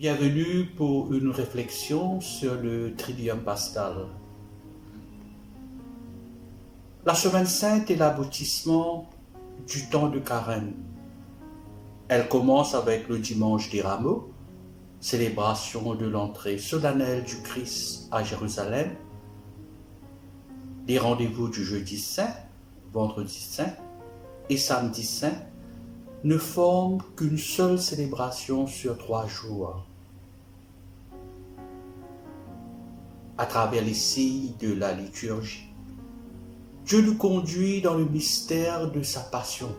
Bienvenue pour une réflexion sur le Triduum pascal. La Semaine Sainte est l'aboutissement du temps de Carême. Elle commence avec le dimanche des Rameaux, célébration de l'entrée solennelle du Christ à Jérusalem, les rendez-vous du jeudi saint, vendredi saint et samedi saint ne forment qu'une seule célébration sur 3 jours. À travers les signes de la liturgie, Dieu nous conduit dans le mystère de sa passion,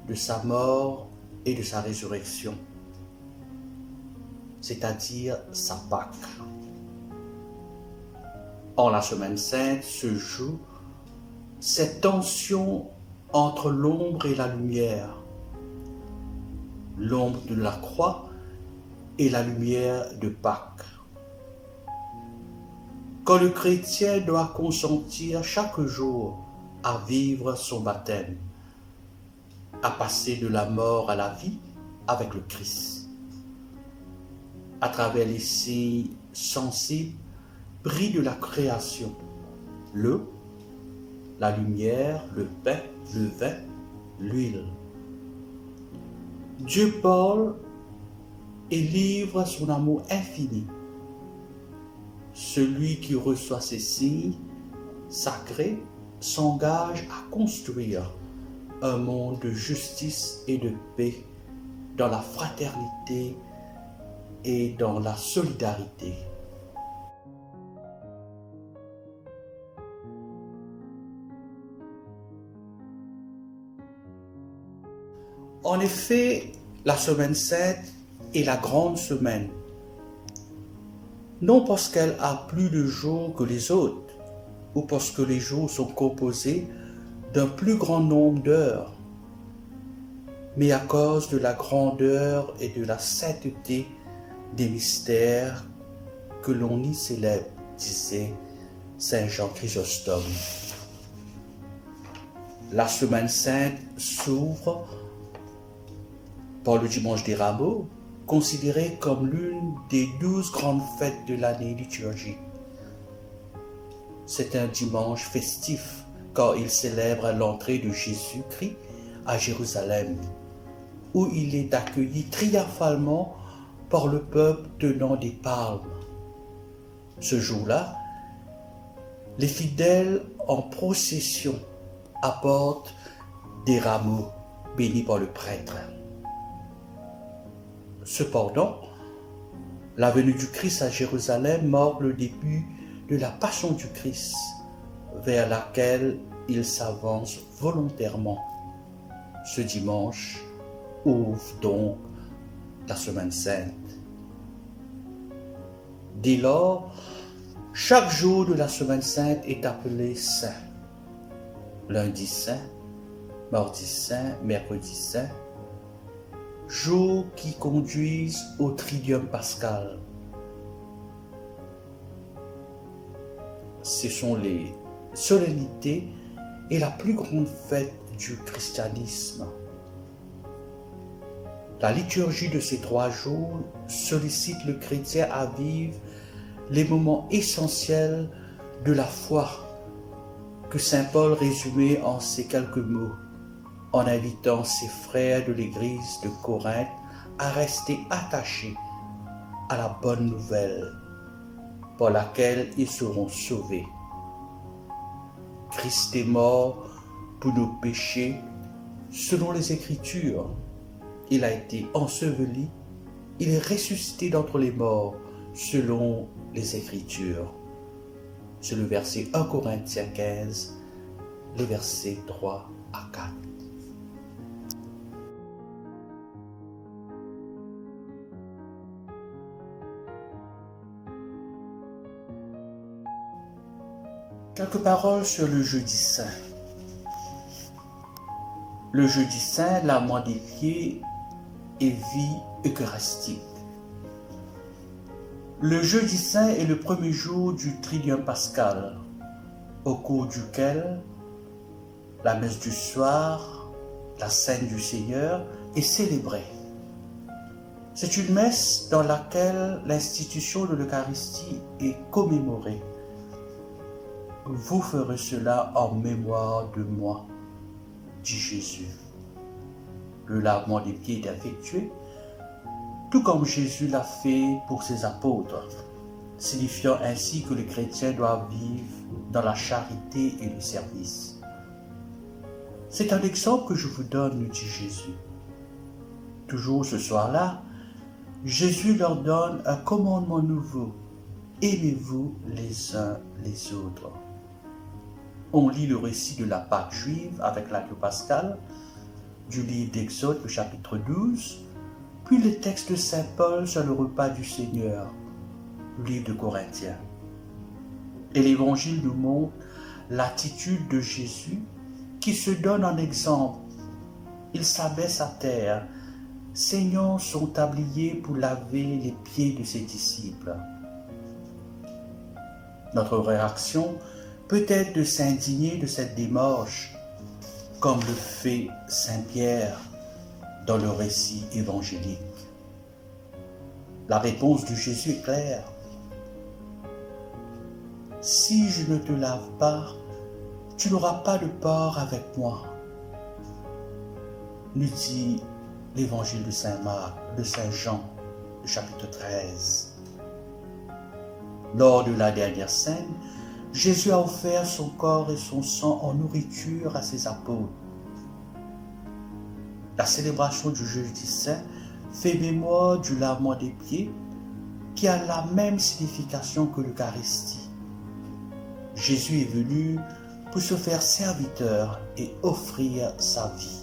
de sa mort et de sa résurrection, c'est-à-dire sa Pâque. En la Semaine Sainte se joue cette tension entre l'ombre et la lumière, l'ombre de la croix et la lumière de Pâques. Quand le chrétien doit consentir chaque jour à vivre son baptême, à passer de la mort à la vie avec le Christ. À travers les signes sensibles, brille de la création, l'eau, la lumière, le pain, le vin, l'huile. Dieu parle et livre son amour infini. Celui qui reçoit ces signes sacrés s'engage à construire un monde de justice et de paix dans la fraternité et dans la solidarité. En effet, la Semaine Sainte est la grande semaine, non parce qu'elle a plus de jours que les autres, ou parce que les jours sont composés d'un plus grand nombre d'heures, mais à cause de la grandeur et de la sainteté des mystères que l'on y célèbre, disait Saint Jean Chrysostome. La Semaine Sainte s'ouvre par le dimanche des Rameaux, considéré comme l'une des 12 grandes fêtes de l'année liturgique. C'est un dimanche festif, car il célèbre l'entrée de Jésus-Christ à Jérusalem, où il est accueilli triomphalement par le peuple tenant des palmes. Ce jour-là, les fidèles en procession apportent des rameaux bénis par le prêtre. Cependant, la venue du Christ à Jérusalem marque le début de la passion du Christ, vers laquelle il s'avance volontairement. Ce dimanche ouvre donc la Semaine Sainte. Dès lors, chaque jour de la Semaine Sainte est appelé saint. Lundi saint, mardi saint, mercredi saint, jours qui conduisent au Triduum pascal. Ce sont les solennités et la plus grande fête du christianisme. La liturgie de ces 3 jours sollicite le chrétien à vivre les moments essentiels de la foi que saint Paul résumait en ces quelques mots, en invitant ses frères de l'église de Corinthe à rester attachés à la bonne nouvelle par laquelle ils seront sauvés. Christ est mort pour nos péchés selon les Écritures. Il a été enseveli, il est ressuscité d'entre les morts selon les Écritures. C'est le verset 1 Corinthiens 15, les versets 3 à 4. Quelques paroles sur le jeudi saint. Le jeudi saint, l'amant des pieds et vie eucharistique. Le jeudi saint est le premier jour du Triduum pascal, au cours duquel la messe du soir, la scène du Seigneur est célébrée. C'est une messe dans laquelle l'institution de l'Eucharistie est commémorée. Vous ferez cela en mémoire de moi, dit Jésus. Le lavement des pieds est effectué, tout comme Jésus l'a fait pour ses apôtres, signifiant ainsi que les chrétiens doivent vivre dans la charité et le service. C'est un exemple que je vous donne, nous dit Jésus. Toujours ce soir-là, Jésus leur donne un commandement nouveau. Aimez-vous les uns les autres. On lit le récit de la Pâque juive avec l'agneau pascal, du livre d'Exode, le chapitre 12, puis le texte de Saint Paul sur le repas du Seigneur, le livre de Corinthiens. Et l'Évangile nous montre l'attitude de Jésus qui se donne en exemple. Il s'abaisse à terre, saignant son tablier pour laver les pieds de ses disciples. Notre réaction peut être de s'indigner de cette démarche, comme le fait Saint Pierre dans le récit évangélique. La réponse de Jésus est claire. Si je ne te lave pas, tu n'auras pas de part avec moi, nous dit l'évangile de Saint Marc, de Saint Jean, le chapitre 13. Lors de la dernière scène, Jésus a offert son corps et son sang en nourriture à ses apôtres. La célébration du jeudi saint fait mémoire du lavement des pieds qui a la même signification que l'Eucharistie. Jésus est venu pour se faire serviteur et offrir sa vie.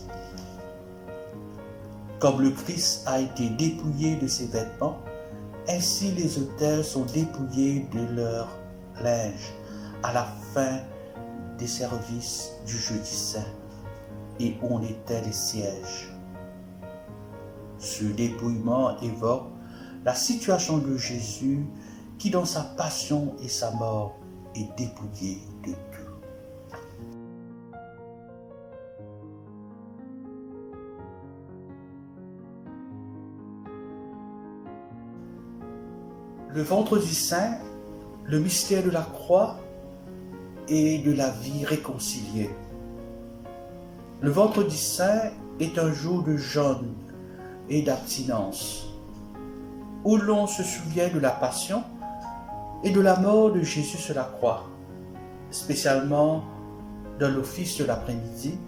Comme le Christ a été dépouillé de ses vêtements, ainsi les autels sont dépouillés de leur linge à la fin des services du jeudi saint, et on éteint les sièges. Ce dépouillement évoque la situation de Jésus qui, dans sa passion et sa mort, est dépouillé de tout. Le vendredi saint, le mystère de la croix et de la vie réconciliée. Le vendredi saint est un jour de jeûne et d'abstinence, où l'on se souvient de la passion et de la mort de Jésus sur la croix, spécialement dans l'office de l'après-midi,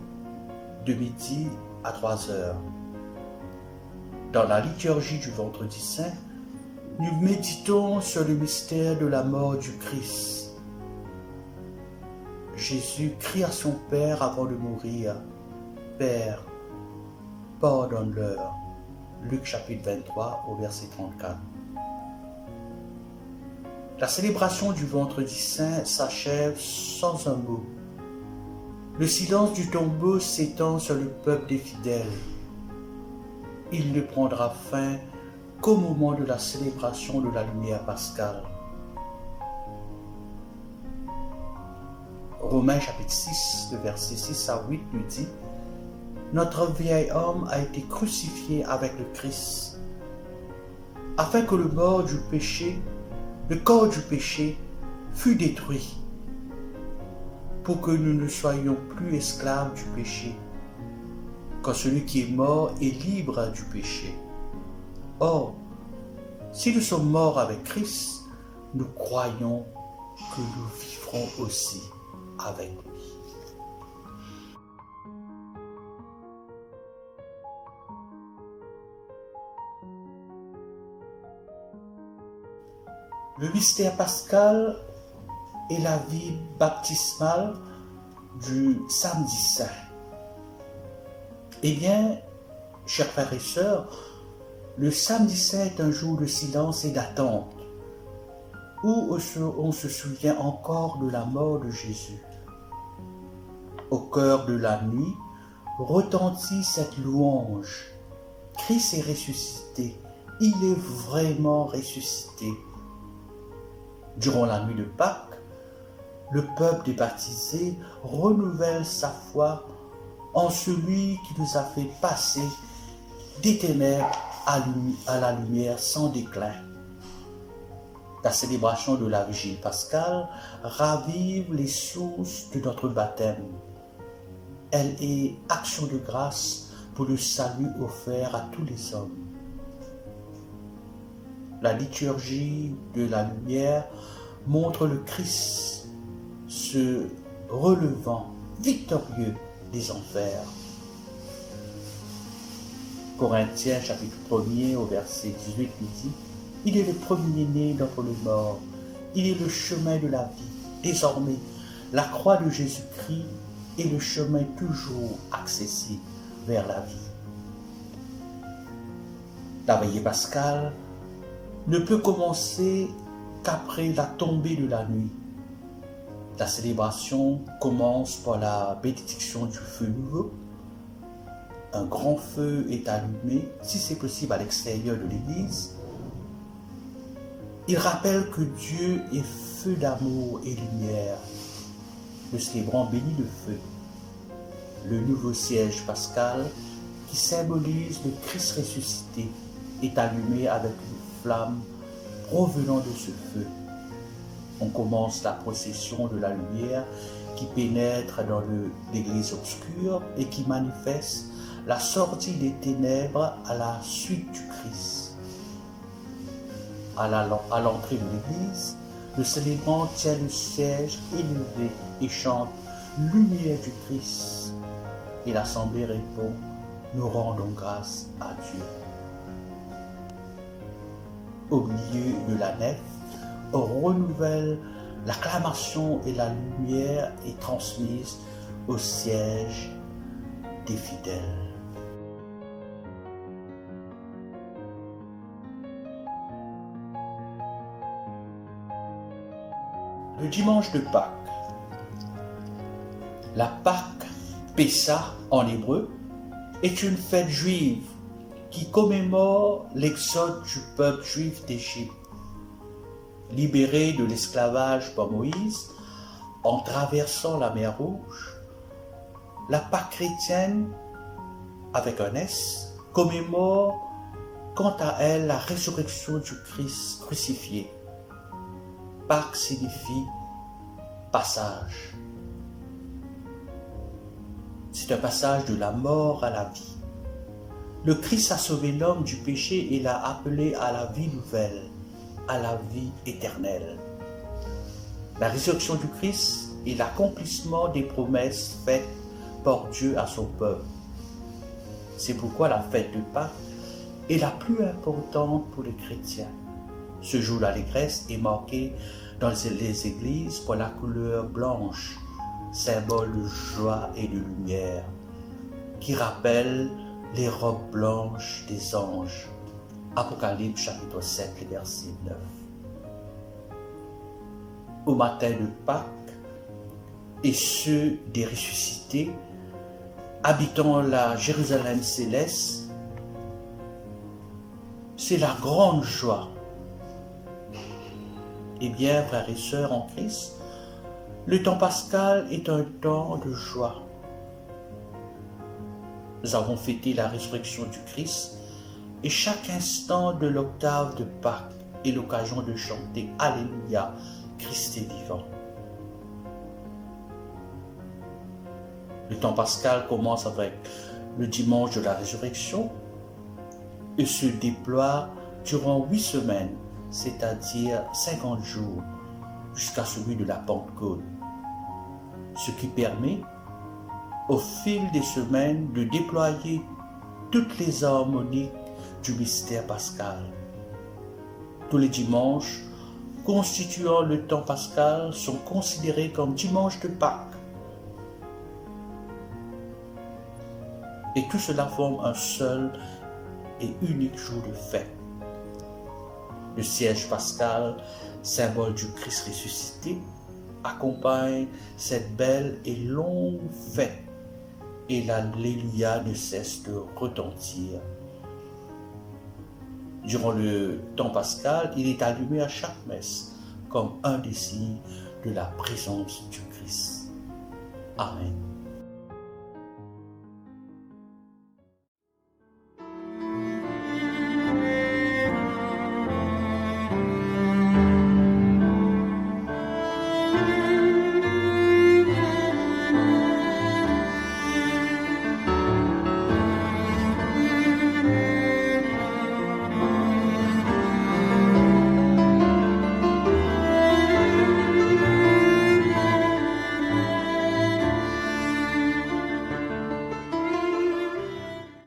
de midi à 3 heures. Dans la liturgie du vendredi saint, nous méditons sur le mystère de la mort du Christ. Jésus crie à son Père avant de mourir, « Père, pardonne-leur » Luc chapitre 23 au verset 34. La célébration du vendredi saint s'achève sans un mot. Le silence du tombeau s'étend sur le peuple des fidèles. Il ne prendra fin qu'au moment de la célébration de la lumière pascale. Romains chapitre 6, le verset 6 à 8 nous dit « Notre vieil homme a été crucifié avec le Christ, afin que le corps du péché fût détruit, pour que nous ne soyons plus esclaves du péché, quand celui qui est mort est libre du péché. Or, si nous sommes morts avec Christ, nous croyons que nous vivrons aussi avec lui. » Le mystère pascal est la vie baptismale du samedi saint. Eh bien, chers frères et sœurs, le samedi saint est un jour de silence et d'attente, où on se souvient encore de la mort de Jésus. Au cœur de la nuit, retentit cette louange. Christ est ressuscité, il est vraiment ressuscité. Durant la nuit de Pâques, le peuple des baptisés renouvelle sa foi en celui qui nous a fait passer des ténèbres à la lumière sans déclin. La célébration de la Vigile pascale ravive les sources de notre baptême. Elle est action de grâce pour le salut offert à tous les hommes. La liturgie de la lumière montre le Christ se relevant victorieux des enfers. Corinthiens chapitre 1er au verset 18 dit « Il est le premier-né d'entre les morts, il est le chemin de la vie. Désormais, la croix de Jésus-Christ est le chemin toujours accessible vers la vie. » La veillée pascale ne peut commencer qu'après la tombée de la nuit. La célébration commence par la bénédiction du feu nouveau. Un grand feu est allumé, si c'est possible à l'extérieur de l'église. Il rappelle que Dieu est feu d'amour et lumière. Le célébrant bénit le feu. Le nouveau siège pascal, qui symbolise le Christ ressuscité, est allumé avec une flamme provenant de ce feu. On commence la procession de la lumière qui pénètre dans l'église obscure et qui manifeste la sortie des ténèbres à la suite du Christ. À l'entrée de l'église, le célébrant tient le siège élevé et chante « Lumière du Christ ». Et l'assemblée répond « Nous rendons grâce à Dieu ». Au milieu de la nef, on renouvelle l'acclamation et la lumière est transmise au siège des fidèles. Le dimanche de Pâques. La Pâque, Pessa en hébreu, est une fête juive qui commémore l'exode du peuple juif d'Égypte. Libéré de l'esclavage par Moïse, en traversant la mer Rouge, la Pâque chrétienne, avec un S, commémore quant à elle la résurrection du Christ crucifié. Pâques signifie passage. C'est un passage de la mort à la vie. Le Christ a sauvé l'homme du péché et l'a appelé à la vie nouvelle, à la vie éternelle. La résurrection du Christ est l'accomplissement des promesses faites par Dieu à son peuple. C'est pourquoi la fête de Pâques est la plus importante pour les chrétiens. Ce jour d'allégresse est marqué dans les églises par la couleur blanche, symbole de joie et de lumière, qui rappelle les robes blanches des anges. Apocalypse chapitre 7, verset 9. Au matin de Pâques, et ceux des ressuscités, habitant la Jérusalem céleste, c'est la grande joie. Eh bien, frères et sœurs en Christ, le temps pascal est un temps de joie. Nous avons fêté la résurrection du Christ et chaque instant de l'octave de Pâques est l'occasion de chanter « Alléluia, Christ est vivant ». Le temps pascal commence avec le dimanche de la résurrection et se déploie durant 8 semaines, c'est-à-dire 50 jours, jusqu'à celui de la Pentecôte, ce qui permet, au fil des semaines, de déployer toutes les harmonies du mystère pascal. Tous les dimanches constituant le temps pascal sont considérés comme dimanche de Pâques. Et tout cela forme un seul et unique jour de fête. Le siège pascal, symbole du Christ ressuscité, accompagne cette belle et longue fête et l'Alléluia ne cesse de retentir. Durant le temps pascal, il est allumé à chaque messe comme un des signes de la présence du Christ. Amen.